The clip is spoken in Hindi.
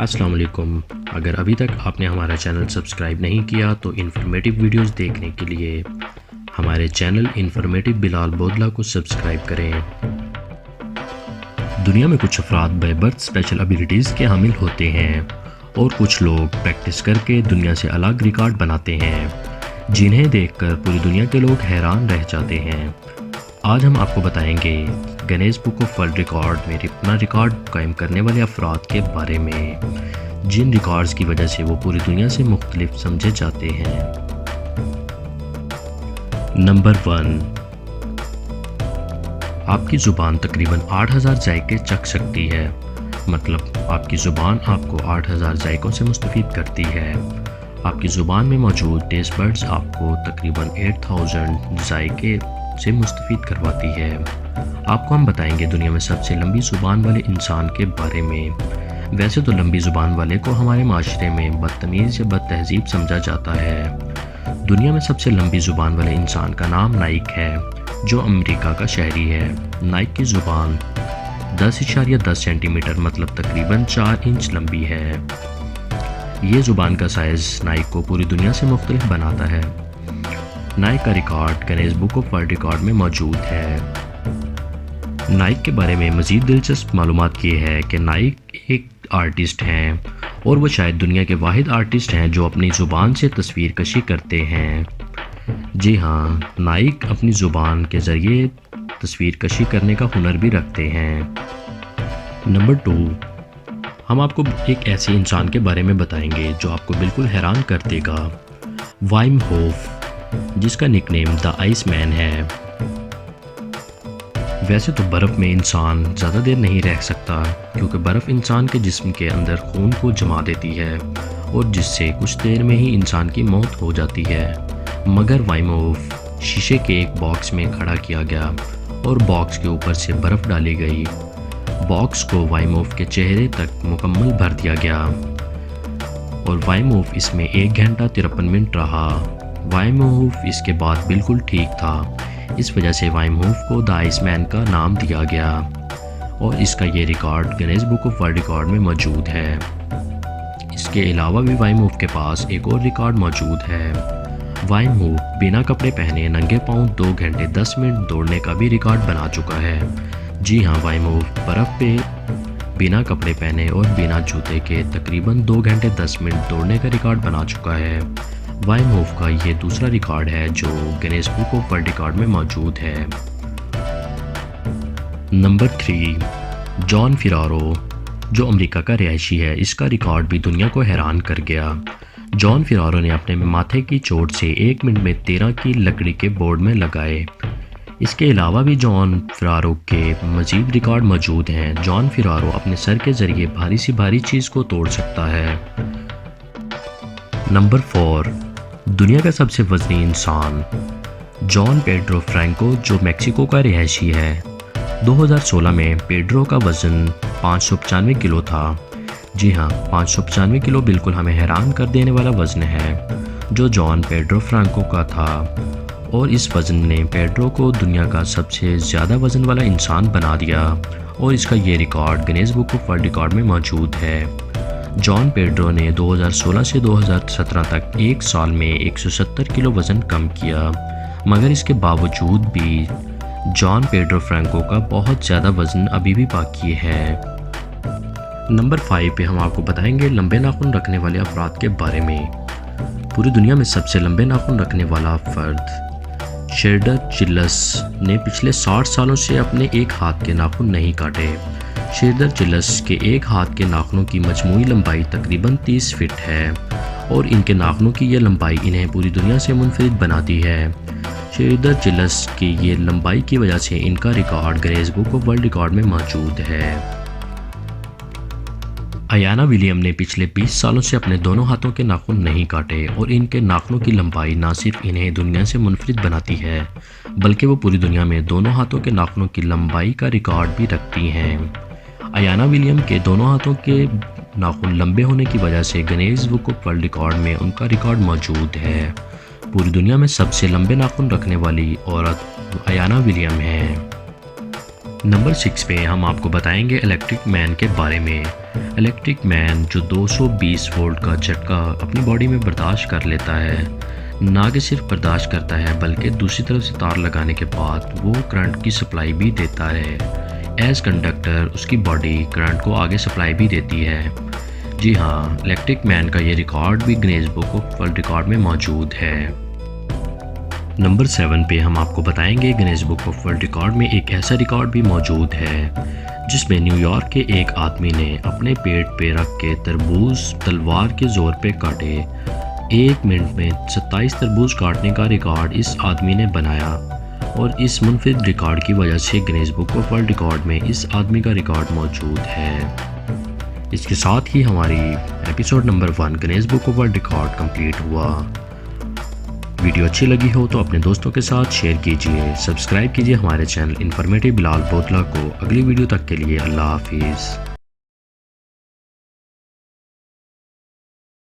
अस्सलाम वालेकुम। अगर अभी तक आपने हमारा चैनल सब्सक्राइब नहीं किया तो इन्फॉर्मेटिव वीडियोस देखने के लिए हमारे चैनल इन्फॉर्मेटिव बिलाल बोदला को सब्सक्राइब करें। दुनिया में कुछ अफराद बाय बर्थ स्पेशल एबिलिटीज़ के हामिल होते हैं और कुछ लोग प्रैक्टिस करके दुनिया से अलग रिकॉर्ड बनाते हैं जिन्हें देखकर पूरी दुनिया के लोग हैरान रह जाते हैं। आज हम आपको बताएंगे Guinness book of world record में अपना रिकॉर्ड कायम करने वाले अफराद के बारे में, जिन रिकॉर्ड्स की वजह से वो पूरी दुनिया से मुख्तलिफ समझे जाते हैं। नंबर 1, आपकी ज़ुबान तकरीबन 8000 जायके चख सकती है। मतलब आपकी ज़ुबान आपको 8000 जायकों से मुस्तफ़ीद करती है। आपकी ज़ुबान में मौजूद टेस्ट बड्स आपको तकरीबन 8000 जायके से मुस्तफ़ीद करवाती है। आपको हम बताएंगे दुनिया में सबसे लंबी ज़ुबान वाले इंसान के बारे में। वैसे तो लंबी ज़ुबान वाले को हमारे माशरे में बदतमीज़ या बदतहज़ीब समझा जाता है। दुनिया में सबसे लंबी ज़ुबान वाले इंसान का नाम नाइक है, जो अमेरिका का शहरी है। नाइक की ज़ुबान 10.10 सेंटीमीटर मतलब तकरीबन 4 इंच लंबी है। ये ज़ुबान का साइज़ नाइक को पूरी दुनिया से मुख्तलिफ बनाता है। नाइक का record Guinness book of world record में मौजूद है। नाइक के बारे में मज़ीद दिलचस्प मालूमात ये है कि नाइक एक आर्टिस्ट हैं और वो शायद दुनिया के वाहिद आर्टिस्ट हैं जो अपनी ज़ुबान से तस्वीर कशी करते हैं। जी हाँ, नाइक अपनी ज़ुबान के ज़रिए तस्वीर कशी करने का हुनर भी रखते हैं। नंबर 2, हम आपको एक ऐसे इंसान के बारे में बताएंगे जो आपको बिल्कुल हैरान कर देगा। वाइम होफ, जिसका निकनेम द आइस मैन है। वैसे तो बर्फ़ में इंसान ज़्यादा देर नहीं रह सकता क्योंकि बर्फ़ इंसान के जिस्म के अंदर खून को जमा देती है और जिससे कुछ देर में ही इंसान की मौत हो जाती है। मगर वाइमोफ शीशे के एक बॉक्स में खड़ा किया गया और बॉक्स के ऊपर से बर्फ़ डाली गई। बॉक्स को वाइमोफ के चेहरे तक मुकम्मल भर दिया गया और वाइमोफ इसमें 1 घंटा 53 मिनट रहा। वाइमहोफ इसके बाद बिल्कुल ठीक था। इस वजह से वाइमहोफ को द आइसमैन का नाम दिया गया और इसका ये record Guinness book of world record में मौजूद है। इसके अलावा भी वाइमहोफ के पास एक और रिकॉर्ड मौजूद है। वाइमहोफ बिना कपड़े पहने नंगे पाँव 2 घंटे 10 मिनट दौड़ने का भी रिकॉर्ड बना चुका है। जी हाँ, वाइमहोफ बर्फ़ पे बिना कपड़े पहने और बिना जूते के तकरीबन 2 घंटे 10 मिनट दौड़ने का रिकॉर्ड बना चुका है। वाइमहोफ का ये दूसरा रिकॉर्ड है जो Guinness book of world record में मौजूद है। नंबर 3, जॉन फिरारो, जो अमेरिका का रिहायशी है। इसका रिकॉर्ड भी दुनिया को हैरान कर गया। जॉन फिरारो ने अपने माथे की चोट से 1 मिनट में 13 की लकड़ी के बोर्ड में लगाए। इसके अलावा भी जॉन फिरारो के मज़ीद रिकॉर्ड मौजूद हैं। जॉन फिरारो अपने सर के ज़रिए भारी सी भारी चीज़ को तोड़ सकता है। नंबर 4, दुनिया का सबसे वज़नी इंसान जॉन पेड्रो फ्रैंको, जो मेक्सिको का रिहायशी है। 2016 में पेड्रो का वज़न 595 किलो था। जी हाँ, 595 किलो बिल्कुल हमें हैरान कर देने वाला वज़न है जो जॉन पेड्रो फ्रैंको का था और इस वज़न ने पेड्रो को दुनिया का सबसे ज़्यादा वज़न वाला इंसान बना दिया और इसका ये record Guinness book of world record में मौजूद है। जॉन पेड्रो ने 2016 से 2017 तक 1 साल में 170 किलो वज़न कम किया, मगर इसके बावजूद भी जॉन पेड्रो फ्रैंको का बहुत ज़्यादा वज़न अभी भी बाकी है। नंबर 5 पे हम आपको बताएंगे लंबे नाखून रखने वाले अफराद के बारे में। पूरी दुनिया में सबसे लंबे नाखून रखने वाला फ़र्द शेरडर चिल्लस ने पिछले 60 सालों से अपने एक हाथ के नाखून नहीं काटे। शेरडर चिल्लस के एक हाथ के नाखूनों की मजमूई लंबाई तकरीबन 30 फीट है और इनके नाखूनों की ये लंबाई इन्हें पूरी दुनिया से मुनफरिद बनाती है। शेरडर चिल्लस की ये लंबाई की वजह से इनका record Guinness book of world record में मौजूद है। अयाना विलियम ने पिछले 20 सालों से अपने दोनों हाथों के नाखून नहीं काटे और इनके नाखूनों की लंबाई ना सिर्फ इन्हें दुनिया से मुनफरिद बनाती है बल्कि वो पूरी दुनिया में दोनों हाथों के नाखूनों की लंबाई का रिकॉर्ड भी रखती हैं। अयाना विलियम के दोनों हाथों के नाखून लंबे होने की वजह से Guinness book of world record में उनका रिकॉर्ड मौजूद है। पूरी दुनिया में सबसे लंबे नाखून रखने वाली औरत अयाना विलियम है। नंबर 6 पे हम आपको बताएंगे इलेक्ट्रिक मैन के बारे में। इलेक्ट्रिक मैन जो 220 वोल्ट का झटका अपनी बॉडी में बर्दाश्त कर लेता है, ना कि सिर्फ बर्दाश्त करता है बल्कि दूसरी तरफ से तार लगाने के बाद वो करंट की सप्लाई भी देता है। एज कंडक्टर उसकी बॉडी करंट को आगे सप्लाई भी देती है। जी हाँ, इलेक्ट्रिक मैन का ये रिकॉर्ड भी Guinness book of world record में मौजूद है। नंबर 7 पे हम आपको बताएंगे Guinness book of world record में एक ऐसा रिकॉर्ड भी मौजूद है जिसमें न्यूयॉर्क के एक आदमी ने अपने पेट पे रख के तरबूज तलवार के ज़ोर पे काटे। 1 मिनट में 27 तरबूज काटने का रिकॉर्ड इस आदमी ने बनाया और इस मुनफरिद रिकॉर्ड की वजह से Guinness book of world record में इस आदमी का रिकॉर्ड मौजूद है। इसके साथ ही हमारी episode number 1 Guinness book of world record complete हुआ। वीडियो अच्छी लगी हो तो अपने दोस्तों के साथ शेयर कीजिए, सब्सक्राइब कीजिए हमारे चैनल इन्फॉर्मेटिव बिलाल बोतला को। अगली वीडियो तक के लिए अल्लाह हाफिज़।